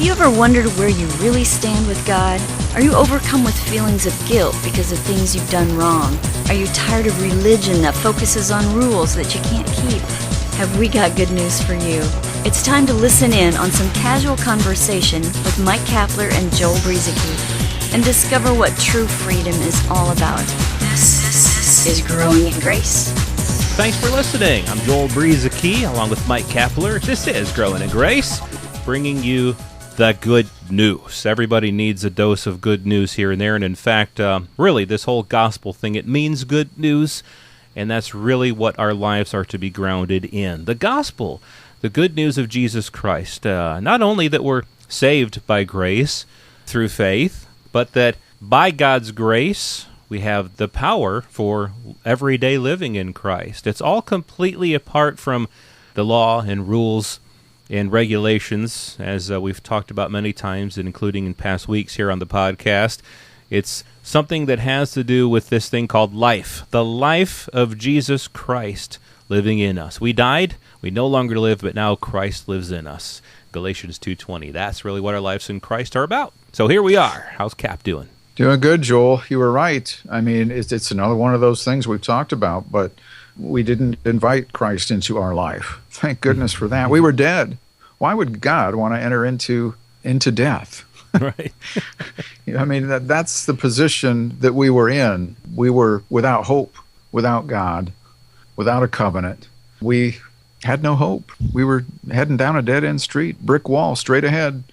Have you ever wondered where you really stand with God? Are you overcome with feelings of guilt because of things you've done wrong? Are you tired of religion that focuses on rules that you can't keep? Have we got good news for you? It's time to listen in on some casual conversation with Mike Kapler and Joel Brueseke and discover what true freedom is all about. This is Growing in Grace. Thanks for listening. I'm Joel Brueseke along with Mike Kapler. This is Growing in Grace, bringing you the good news. Everybody needs a dose of good news here and there, and in fact, really, this whole gospel thing, it means good news, and that's really what our lives are to be grounded in. The gospel, the good news of Jesus Christ, not only that we're saved by grace through faith, but that by God's grace, we have the power for everyday living in Christ. It's all completely apart from the law and rules and regulations, as we've talked about many times, including in past weeks here on the podcast. It's something that has to do with this thing called life, the life of Jesus Christ living in us. We died, we no longer live, but now Christ lives in us. Galatians 2:20. That's really what our lives in Christ are about. So here we are. How's Cap doing? Doing good, Joel. You were right. I mean, it's another one of those things we've talked about, but we didn't invite Christ into our life. Thank goodness for that. We were dead. Why would God want to enter into death? Right. I mean, that's the position that we were in. We were without hope, without God, without a covenant. We had no hope. We were heading down a dead-end street, brick wall, straight ahead,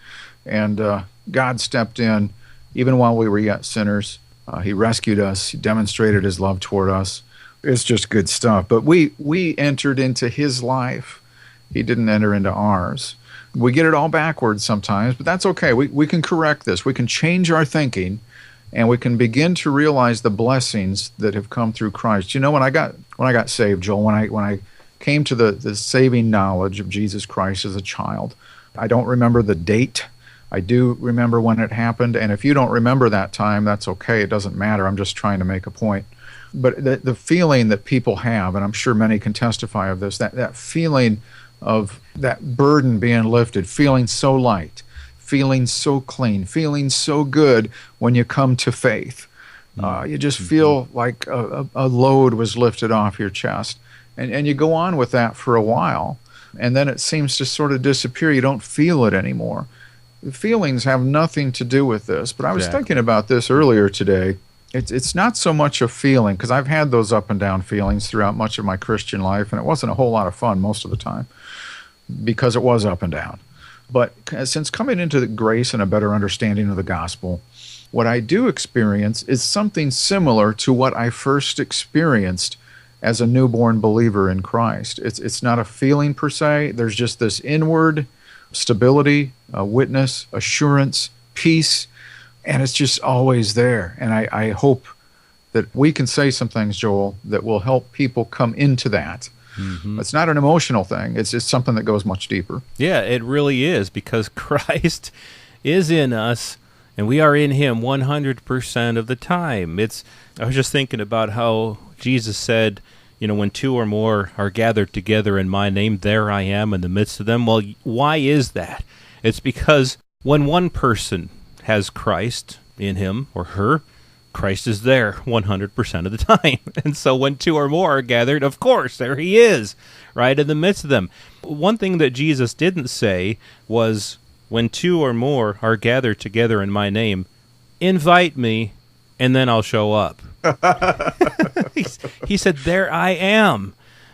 and God stepped in. Even while we were yet sinners, he rescued us. He demonstrated his love toward us. It's just good stuff. But we entered into his life. He didn't enter into ours. We get it all backwards sometimes, but that's okay. We can correct this. We can change our thinking, and we can begin to realize the blessings that have come through Christ. You know, when I got saved, Joel, when I came to the saving knowledge of Jesus Christ as a child, I don't remember the date. I do remember when it happened, and if you don't remember that time, that's okay. It doesn't matter. I'm just trying to make a point. But the feeling that people have, and I'm sure many can testify of this, that feeling of that burden being lifted, feeling so light, feeling so clean, feeling so good when you come to faith. You just feel like a load was lifted off your chest. And you go on with that for a while, and then it seems to sort of disappear. You don't feel it anymore. The feelings have nothing to do with this, but I was thinking about this earlier today. It's not so much a feeling, because I've had those up and down feelings throughout much of my Christian life, and it wasn't a whole lot of fun most of the time, because it was up and down. But since coming into the grace and a better understanding of the gospel, what I do experience is something similar to what I first experienced as a newborn believer in Christ. It's not a feeling per se. There's just this inward stability, witness, assurance, peace, and it's just always there. And I hope that we can say some things, Joel, that will help people come into that. Mm-hmm. It's not an emotional thing. It's just something that goes much deeper. Yeah, it really is, because Christ is in us, and we are in him 100% of the time. I was just thinking about how Jesus said, you know, when two or more are gathered together in my name, there I am in the midst of them. Well, why is that? It's because when one person has Christ in him or her, Christ is there 100% of the time. And so when two or more are gathered, of course, there he is, right in the midst of them. One thing that Jesus didn't say was, when two or more are gathered together in my name, invite me, and then I'll show up. He said, there I am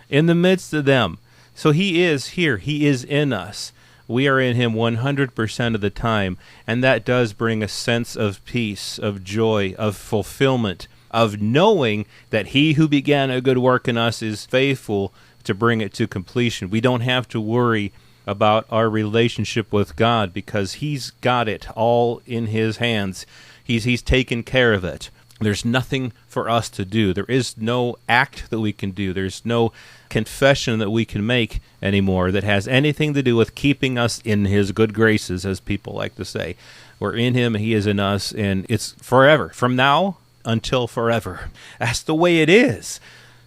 in the midst of them. So he is here. He is in us. We are in him 100% of the time, and that does bring a sense of peace, of joy, of fulfillment, of knowing that he who began a good work in us is faithful to bring it to completion. We don't have to worry about our relationship with God, because he's got it all in his hands. He's taken care of it. There's nothing for us to do. There is no act that we can do. There's no confession that we can make anymore that has anything to do with keeping us in his good graces, as people like to say. We're in him, he is in us, and it's forever, from now until forever. That's the way it is,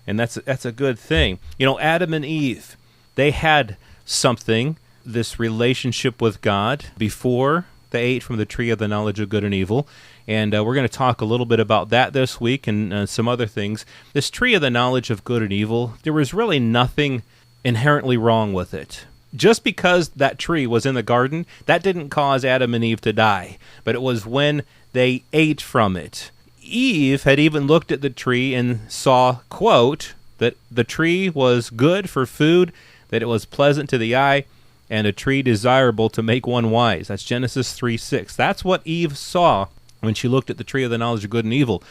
and that's a good thing. You know, Adam and Eve, they had something this relationship with God before they ate from the tree of the knowledge of good and evil. And we're going to talk a little bit about that this week and some other things. This tree of the knowledge of good and evil, there was really nothing inherently wrong with it. Just because that tree was in the garden, that didn't cause Adam and Eve to die. But it was when they ate from it. Eve had even looked at the tree and saw, quote, that the tree was good for food, that it was pleasant to the eye, and a tree desirable to make one wise. That's Genesis 3:6. That's what Eve saw when she looked at the tree of the knowledge of good and evil.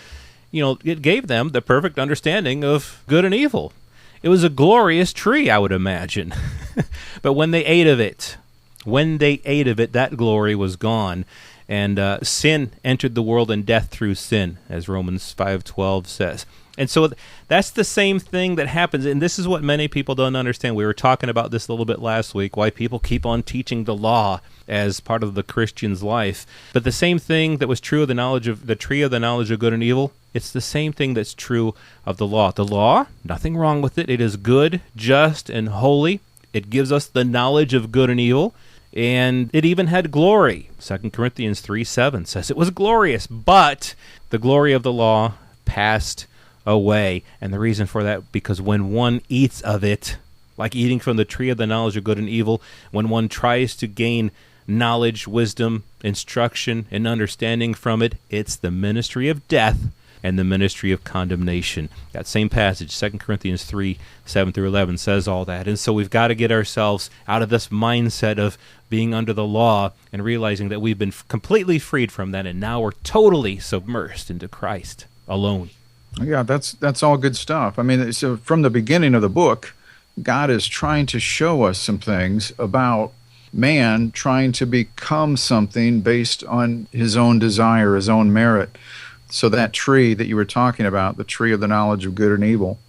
You know, it gave them the perfect understanding of good and evil. It was a glorious tree, I would imagine. But when they ate of it, that glory was gone. And sin entered the world, and death through sin, as Romans 5:12 says. And so that's the same thing that happens, and this is what many people don't understand. We were talking about this a little bit last week, why people keep on teaching the law as part of the Christian's life. But the same thing that was true of the tree of the knowledge of good and evil, it's the same thing that's true of the law. The law, nothing wrong with it. It is good, just, and holy. It gives us the knowledge of good and evil. And it even had glory. 2 Corinthians 3:7 says it was glorious, but the glory of the law passed away. And the reason for that, because when one eats of it, like eating from the tree of the knowledge of good and evil, when one tries to gain knowledge, wisdom, instruction, and understanding from it, it's the ministry of death and the ministry of condemnation. That same passage, 2 Corinthians 3:7-11, says all that. And so we've got to get ourselves out of this mindset of being under the law and realizing that we've been completely freed from that, and now we're totally submersed into Christ alone. Yeah, that's all good stuff. I mean, so from the beginning of the book, God is trying to show us some things about man trying to become something based on his own desire, his own merit. So that tree that you were talking about, the tree of the knowledge of good and evil,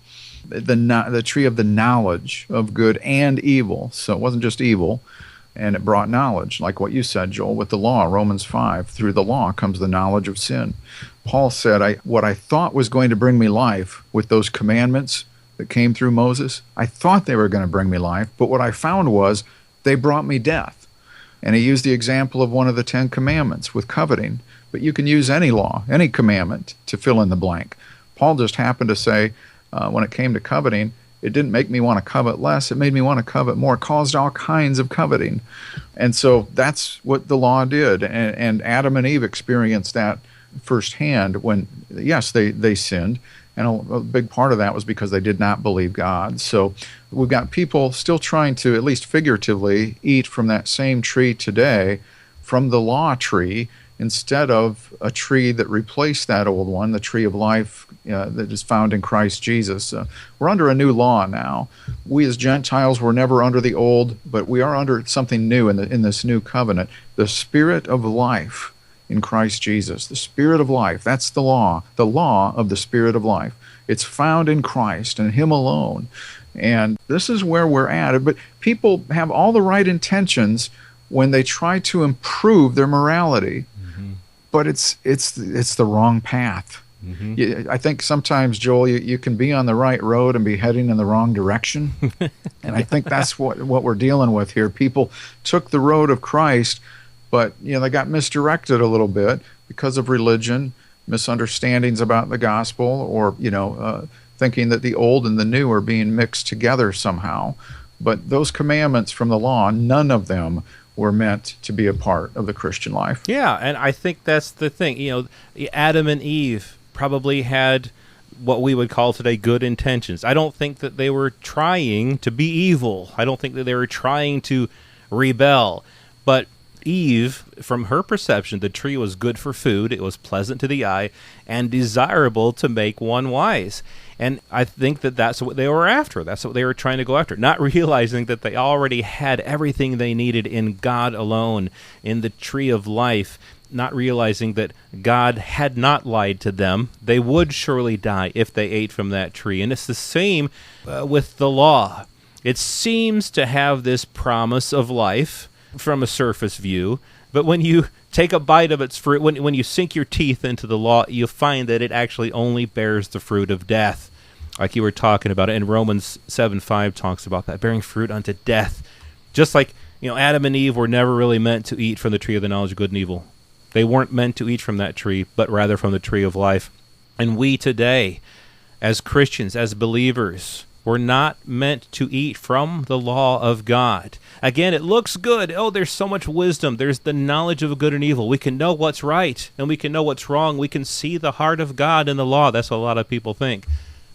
the tree of the knowledge of good and evil. So it wasn't just evil, and it brought knowledge, like what you said, Joel, with the law, Romans 5. Through the law comes the knowledge of sin. Paul said, what I thought was going to bring me life with those commandments that came through Moses, I thought they were going to bring me life, but what I found was they brought me death. And he used the example of one of the 10 commandments with coveting. But you can use any law, any commandment to fill in the blank. Paul just happened to say, when it came to coveting, it didn't make me want to covet less. It made me want to covet more. It caused all kinds of coveting. And so that's what the law did. And Adam and Eve experienced that firsthand when, yes, they sinned. And a big part of that was because they did not believe God. So we've got people still trying to, at least figuratively, eat from that same tree today, from the law tree, instead of a tree that replaced that old one, the tree of life that is found in Christ Jesus. We're under a new law now. We as Gentiles were never under the old, but we are under something new in this new covenant, the Spirit of life in Christ Jesus. The Spirit of life, that's the law of the Spirit of life. It's found in Christ and Him alone. And this is where we're at. But people have all the right intentions when they try to improve their morality. But it's the wrong path. Mm-hmm. I think sometimes, Joel, you can be on the right road and be heading in the wrong direction. And I think that's what we're dealing with here. People took the road of Christ, but they got misdirected a little bit because of religion, misunderstandings about the gospel, or thinking that the old and the new are being mixed together somehow. But those commandments from the law, none of them were meant to be a part of the Christian life. Yeah, and I think that's the thing. Adam and Eve probably had what we would call today good intentions. I don't think that they were trying to be evil. I don't think that they were trying to rebel. But Eve, from her perception, the tree was good for food, it was pleasant to the eye, and desirable to make one wise. And I think that that's what they were after. That's what they were trying to go after, not realizing that they already had everything they needed in God alone, in the tree of life, not realizing that God had not lied to them. They would surely die if they ate from that tree. And it's the same with the law. It seems to have this promise of life from a surface view, but when you take a bite of its fruit, when you sink your teeth into the law, you find that it actually only bears the fruit of death, like you were talking about. And Romans 7:5 talks about that, bearing fruit unto death. Just like Adam and Eve were never really meant to eat from the tree of the knowledge of good and evil. They weren't meant to eat from that tree, but rather from the tree of life. And we today, as Christians, as believers, we're not meant to eat from the law of God. Again, it looks good. Oh, there's so much wisdom. There's the knowledge of good and evil. We can know what's right, and we can know what's wrong. We can see the heart of God in the law. That's what a lot of people think.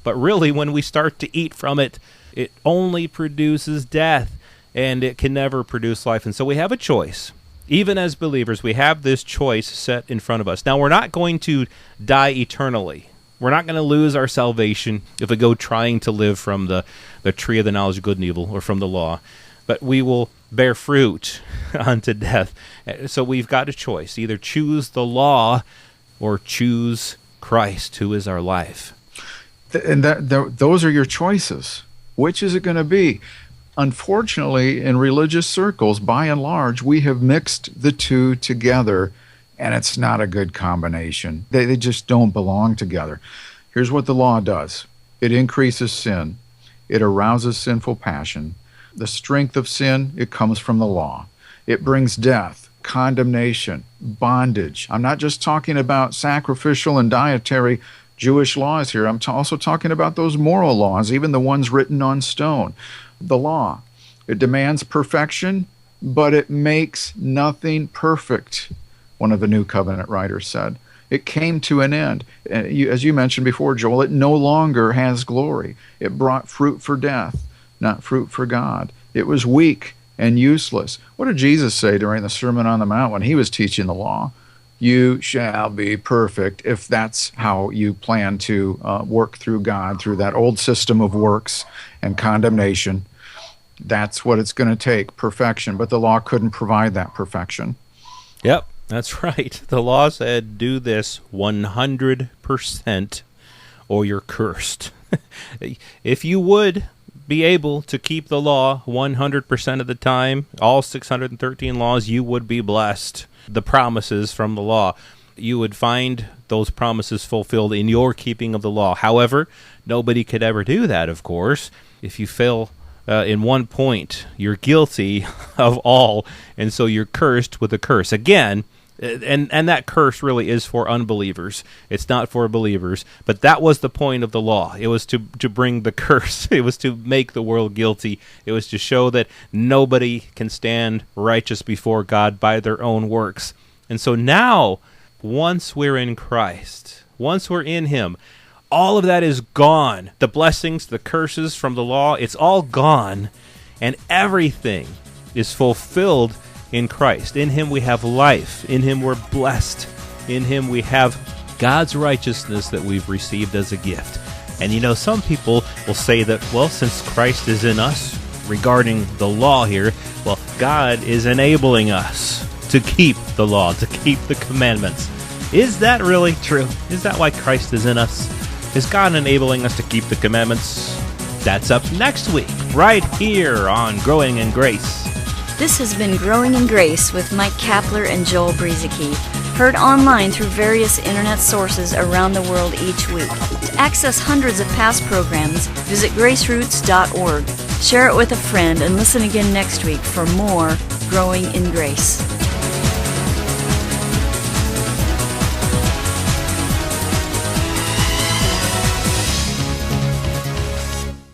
But really, when we start to eat from it, it only produces death, and it can never produce life. And so we have a choice. Even as believers, we have this choice set in front of us. Now, we're not going to die eternally. We're not going to lose our salvation if we go trying to live from the tree of the knowledge of good and evil or from the law. But we will bear fruit unto death. So we've got a choice. Either choose the law or choose Christ, who is our life. And those are your choices. Which is it going to be? Unfortunately, in religious circles, by and large, we have mixed the two together, and it's not a good combination. They just don't belong together. Here's what the law does. It increases sin. It arouses sinful passion. The strength of sin, it comes from the law. It brings death, condemnation, bondage. I'm not just talking about sacrificial and dietary Jewish laws here. I'm also talking about those moral laws, even the ones written on stone. The law, it demands perfection, but it makes nothing perfect, one of the New Covenant writers said. It came to an end. As you mentioned before, Joel, it no longer has glory. It brought fruit for death, not fruit for God. It was weak and useless. What did Jesus say during the Sermon on the Mount when he was teaching the law? You shall be perfect, if that's how you plan to work through God, through that old system of works and condemnation. That's what it's going to take, perfection. But the law couldn't provide that perfection. Yep, that's right. The law said, do this 100% or you're cursed. If you would be able to keep the law 100% of the time, all 613 laws, you would be blessed. The promises from the law, you would find those promises fulfilled in your keeping of the law. However, nobody could ever do that, of course. If you fail in one point, you're guilty of all, and so you're cursed with a curse. Again, and that curse really is for unbelievers. It's not for believers. But that was the point of the law. It was to bring the curse. It was to make the world guilty. It was to show that nobody can stand righteous before God by their own works. And so now, once we're in Christ, once we're in Him, all of that is gone. The blessings, the curses from the law, it's all gone. And everything is fulfilled in Christ. In Him we have life. In Him we're blessed. In Him we have God's righteousness that we've received as a gift. And some people will say that, well, since Christ is in us, regarding the law here, well, God is enabling us to keep the law, to keep the commandments. Is that really true? Is that why Christ is in us? Is God enabling us to keep the commandments? That's up next week, right here on Growing in Grace. This has been Growing in Grace with Mike Kapler and Joel Brueseke, heard online through various internet sources around the world each week. To access hundreds of past programs, visit graceroots.org. Share it with a friend and listen again next week for more Growing in Grace.